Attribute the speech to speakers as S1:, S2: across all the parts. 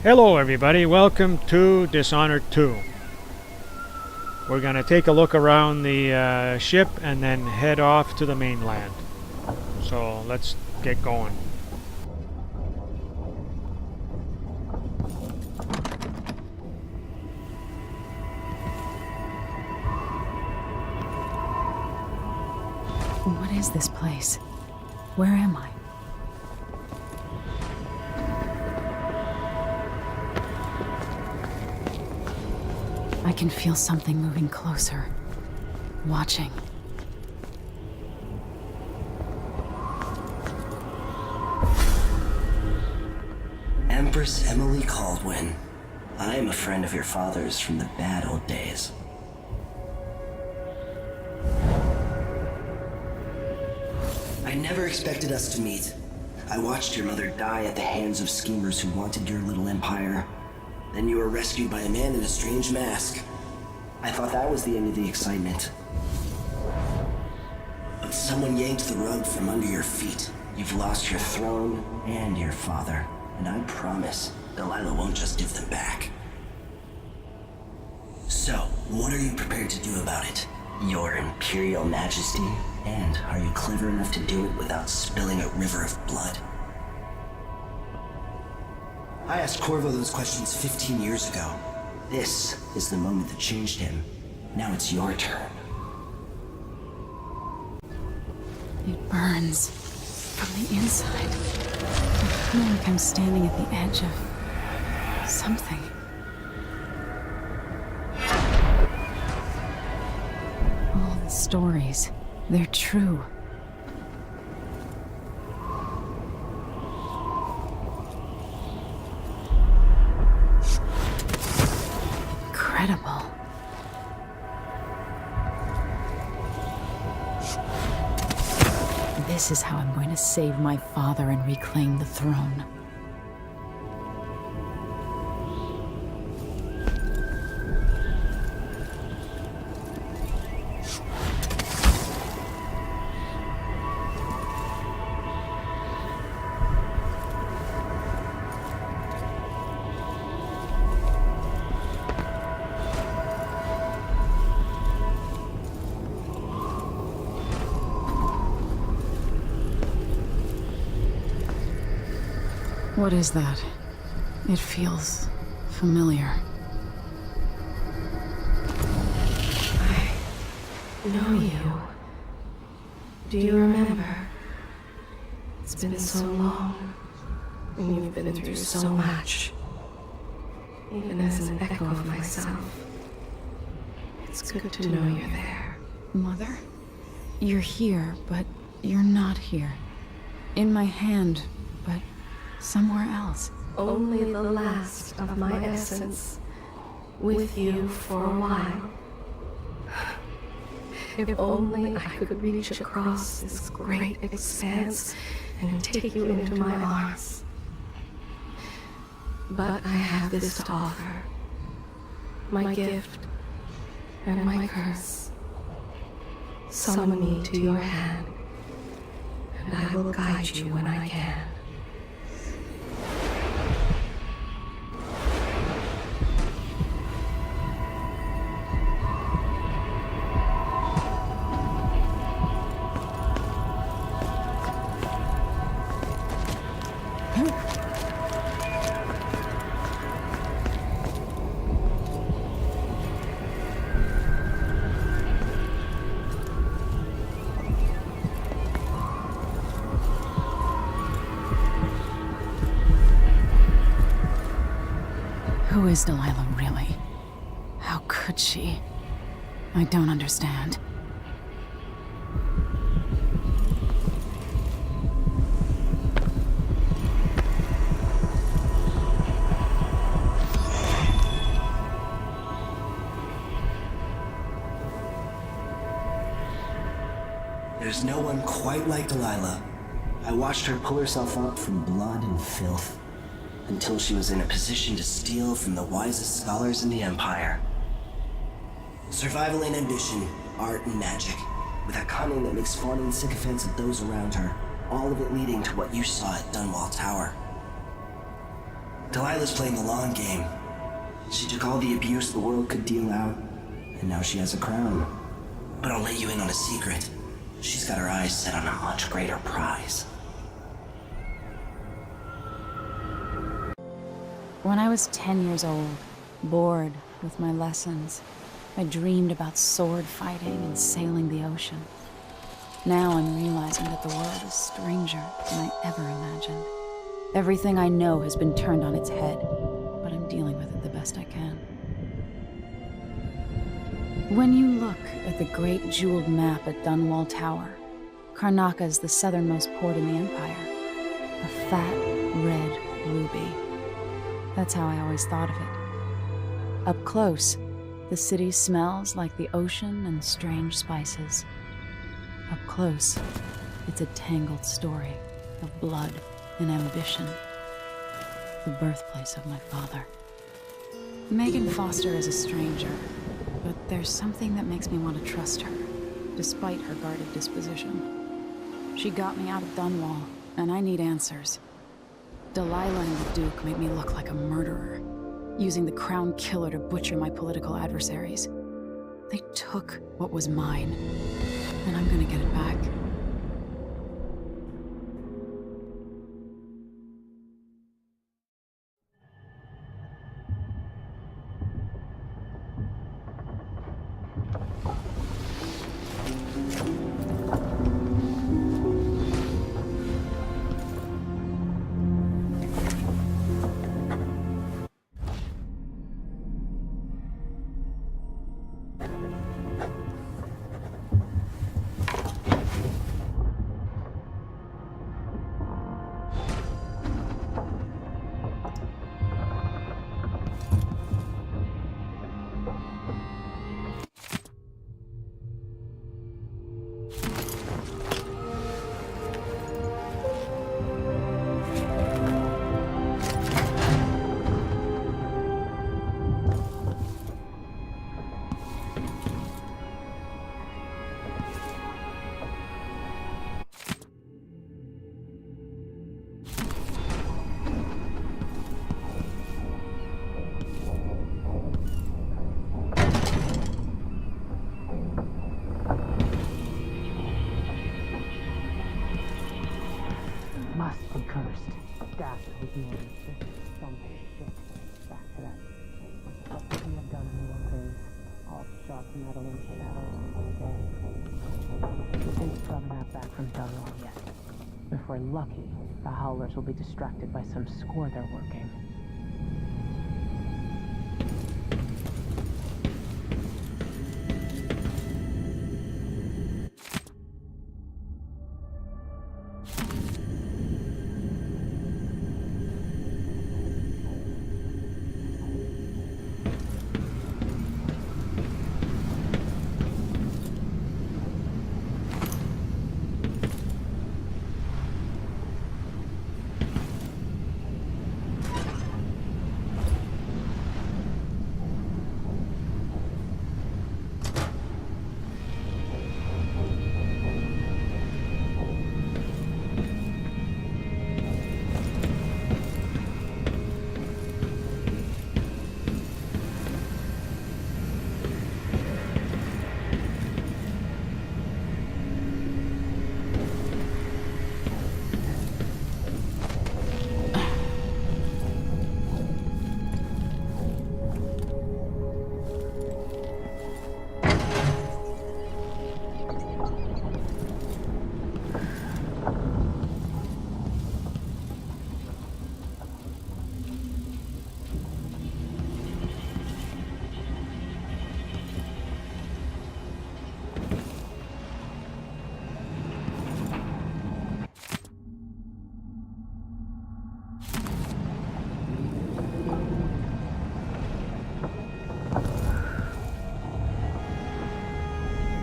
S1: Hello everybody, welcome to Dishonored 2. We're gonna take a look around the ship and then head off to the mainland. So let's get going.
S2: What is this place? Where am I? I can feel something moving closer. Watching.
S3: Empress Emily Caldwin. I am a friend of your father's from the bad old days. I never expected us to meet. I watched your mother die at the hands of schemers who wanted your little empire. Then you were rescued by a man in a strange mask. I thought that was the end of the excitement. But someone yanked the rug from under your feet. You've lost your throne and your father. And I promise, Delilah won't just give them back. So, what are you prepared to do about it? Your Imperial Majesty? And are you clever enough to do it without spilling a river of blood? I asked Corvo those questions 15 years ago. This is the moment that changed him. Now it's your turn.
S2: It burns from the inside. I feel like I'm standing at the edge of something. All the stories, they're true. Incredible. This is how I'm going to save my father and reclaim the throne. What is that? It feels familiar.
S4: I know you. Do you remember? It's been so long, and you've been through so much. Even as an echo of myself, it's good to know you're there.
S2: Mother? You're here, but you're not here. In my hand, but somewhere else.
S4: Only the last of my essence, with you for a while. If only I could reach across this great expanse and take you into my arms. But I have this to offer. My gift and my curse. Summon me to your hand, and I will guide you when I can.
S2: Who is Delilah really? How could she? I don't understand.
S3: There's no one quite like Delilah. I watched her pull herself up from blood and filth, until she was in a position to steal from the wisest scholars in the Empire. Survival and ambition, art and magic, with a cunning that makes fawning sycophants of those around her, all of it leading to what you saw at Dunwall Tower. Delilah's playing the long game. She took all the abuse the world could deal out, and now she has a crown. But I'll let you in on a secret. She's got her eyes set on a much greater prize.
S2: When I was 10 years old, bored with my lessons, I dreamed about sword fighting and sailing the ocean. Now I'm realizing that the world is stranger than I ever imagined. Everything I know has been turned on its head, but I'm dealing with it the best I can. When you look at the great jeweled map at Dunwall Tower, Karnaca is the southernmost port in the Empire. A fat, red ruby. That's how I always thought of it. Up close, the city smells like the ocean and strange spices. Up close, it's a tangled story of blood and ambition. The birthplace of my father. Megan Foster is a stranger, but there's something that makes me want to trust her, despite her guarded disposition. She got me out of Dunwall, and I need answers. Delilah and the Duke made me look like a murderer, using the Crown Killer to butcher my political adversaries. They took what was mine, and I'm gonna get it back.
S5: Must be cursed. Dastardly humans. Some shit. Back to that. What we have done in the old days. All sharp metal and shadows. We ain't gotten that back from Dunwall yet. If we're lucky, the Howlers will be distracted by some score they're working.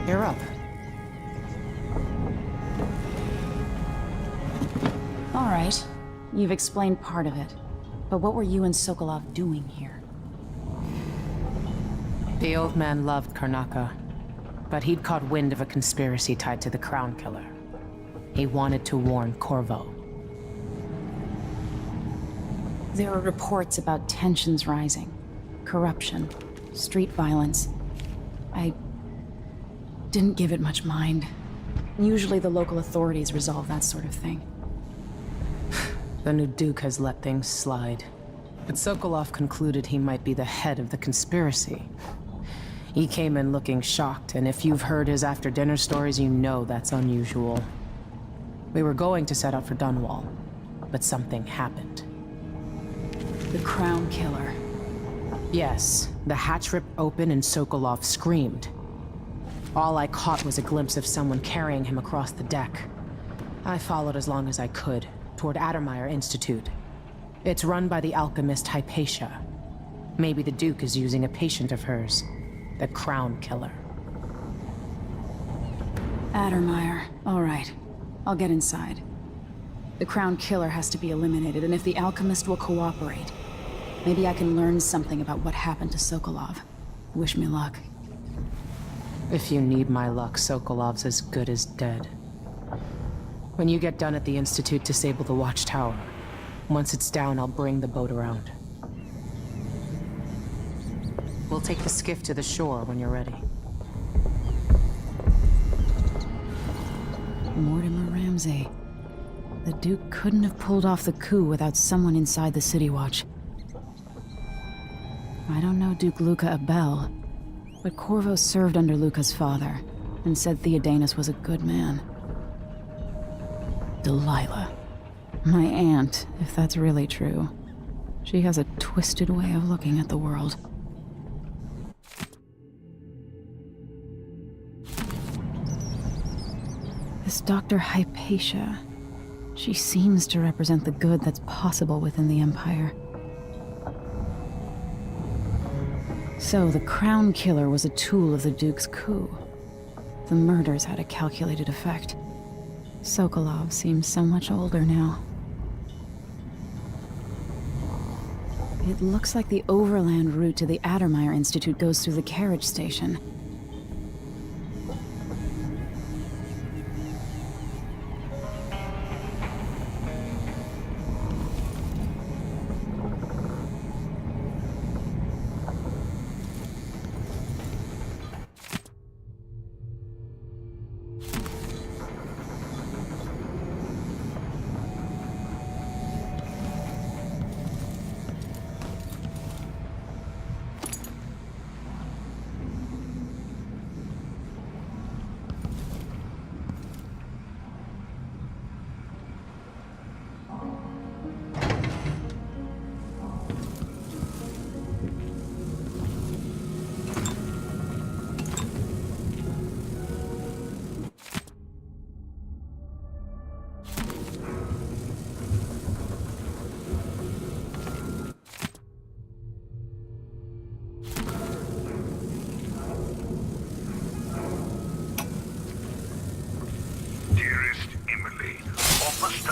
S5: You're up.
S2: All right, you've explained part of it. But what were you and Sokolov doing here?
S5: The old man loved Karnaca, but he'd caught wind of a conspiracy tied to the Crown Killer. He wanted to warn Corvo.
S2: There are reports about tensions rising, corruption, street violence. I didn't give it much mind. Usually the local authorities resolve that sort of thing.
S5: The new Duke has let things slide. But Sokolov concluded he might be the head of the conspiracy. He came in looking shocked, and if you've heard his after-dinner stories, you know that's unusual. We were going to set out for Dunwall, but something happened.
S2: The Crown Killer.
S5: Yes, the hatch ripped open and Sokolov screamed. All I caught was a glimpse of someone carrying him across the deck. I followed as long as I could, toward Addermeyer Institute. It's run by the alchemist Hypatia. Maybe the Duke is using a patient of hers, the Crown Killer.
S2: Addermeyer. All right. I'll get inside. The Crown Killer has to be eliminated, and if the alchemist will cooperate, maybe I can learn something about what happened to Sokolov. Wish me luck.
S5: If you need my luck, Sokolov's as good as dead. When you get done at the Institute, disable the watchtower. Once it's down, I'll bring the boat around. We'll take the skiff to the shore when you're ready.
S2: Mortimer Ramsey. The Duke couldn't have pulled off the coup without someone inside the City Watch. I don't know Duke Luca Abel, but Corvo served under Luca's father, and said Theodanus was a good man. Delilah. My aunt, if that's really true. She has a twisted way of looking at the world. This Dr. Hypatia. She seems to represent the good that's possible within the Empire. So, the Crown Killer was a tool of the Duke's coup. The murders had a calculated effect. Sokolov seems so much older now. It looks like the overland route to the Addermeyer Institute goes through the carriage station.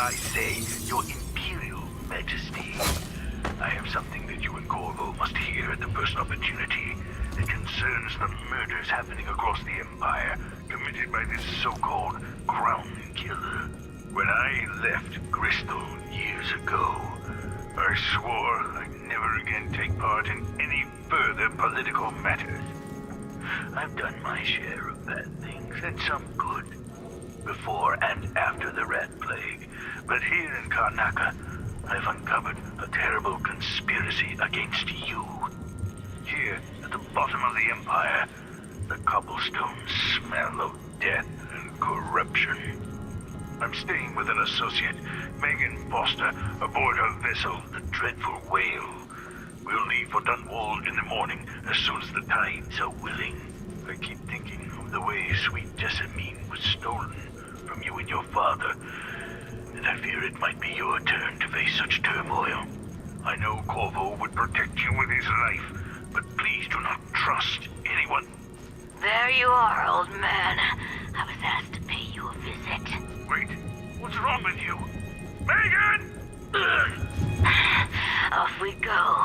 S6: I say, Your Imperial Majesty, I have something that you and Corvo must hear at the first opportunity. It concerns the murders happening across the Empire, committed by this so-called Crown Killer. When I left Bristol years ago, I swore I'd never again take part in any further political matters. I've done my share of bad things, and some good, before and after the Rat Plague. But here in Karnaca, I've uncovered a terrible conspiracy against you. Here, at the bottom of the Empire, the cobblestones smell of death and corruption. I'm staying with an associate, Megan Foster, aboard her vessel, the Dreadful Whale. We'll leave for Dunwall in the morning, as soon as the tides are willing. I keep thinking of the way sweet Jessamine was stolen from you and your father, and I fear it might be your turn to face such turmoil. I know Corvo would protect you with his life, but please do not trust anyone.
S7: There you are, old man. I was asked to pay you a visit.
S6: Wait, what's wrong with you? Megan!
S7: Off we go,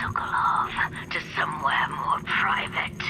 S7: Sokolov, to somewhere more private.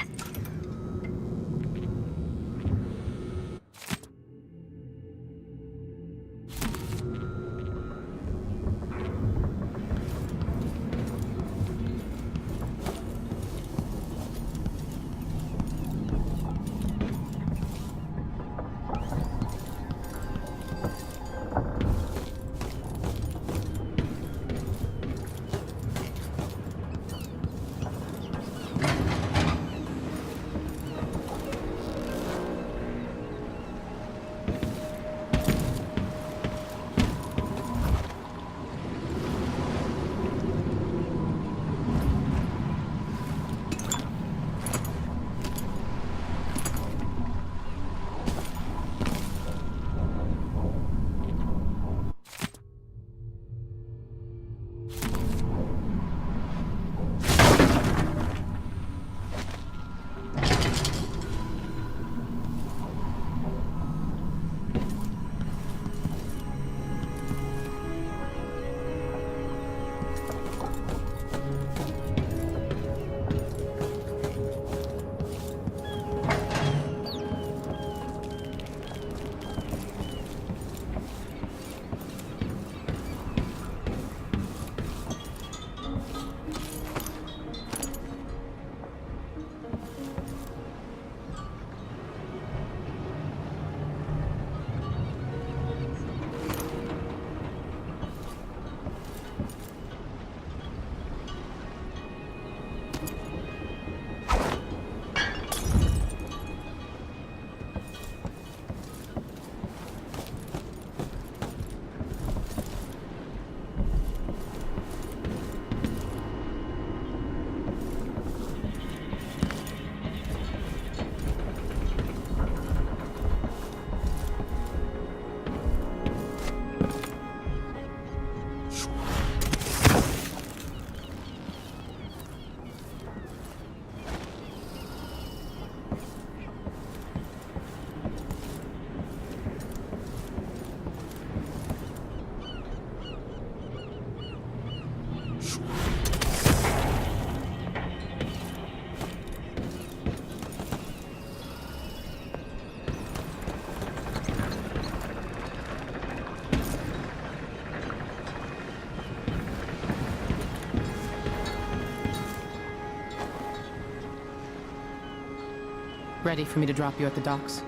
S5: Ready for me to drop you at the docks?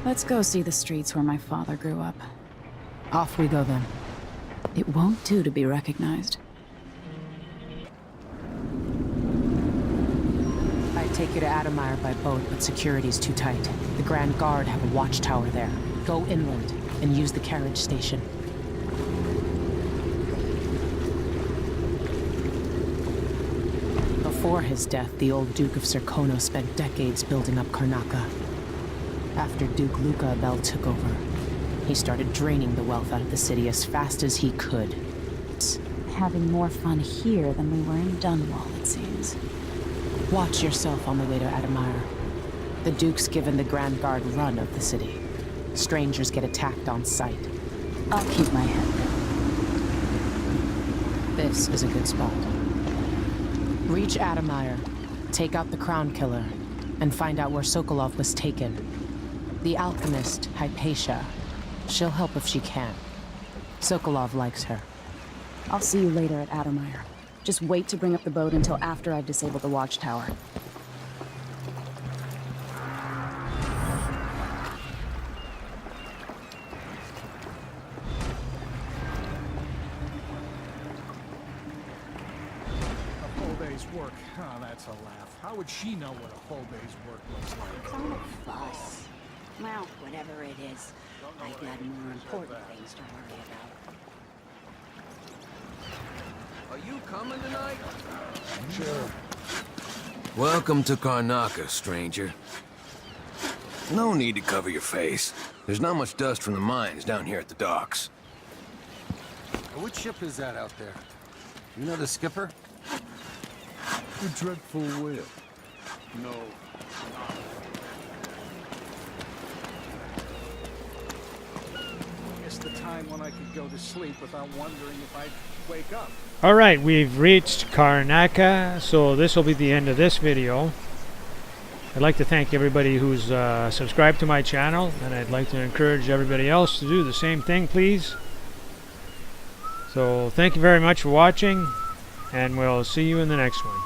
S2: Let's go see the streets where my father grew up.
S5: Off we go then.
S2: It won't do to be recognized.
S5: I'd take you to Adamire by boat, but security's too tight. The Grand Guard have a watchtower there. Go inland and use the carriage station. Before his death, the old Duke of Serkono spent decades building up Karnaca. After Duke Luca Abel took over, he started draining the wealth out of the city as fast as he could.
S2: Having more fun here than we were in Dunwall, it seems.
S5: Watch yourself on the way to Adamire. The Duke's given the Grand Guard run of the city. Strangers get attacked on sight.
S2: I'll keep my head down.
S5: This is a good spot. Reach Adamire, take out the Crown Killer, and find out where Sokolov was taken. The alchemist, Hypatia. She'll help if she can. Sokolov likes her.
S2: I'll see you later at Adamire. Just wait to bring up the boat until after I've disabled the watchtower.
S8: Work. Oh, that's a laugh. How would she know what a full day's work looks like?
S7: Don't fuss. Well, whatever it is, I got more important things to worry about.
S9: Are you coming tonight?
S8: Sure.
S9: Welcome to Karnaca, stranger. No need to cover your face. There's not much dust from the mines down here at the docks.
S10: What ship is that out there? You know the skipper?
S8: The dreadful whale. No. It's the time when I could go to sleep without wondering if I'd wake up.
S1: Alright, we've reached Karnaca, so this will be the end of this video. I'd like to thank everybody who's subscribed to my channel, and I'd like to encourage everybody else to do the same thing, please. So, thank you very much for watching, and we'll see you in the next one.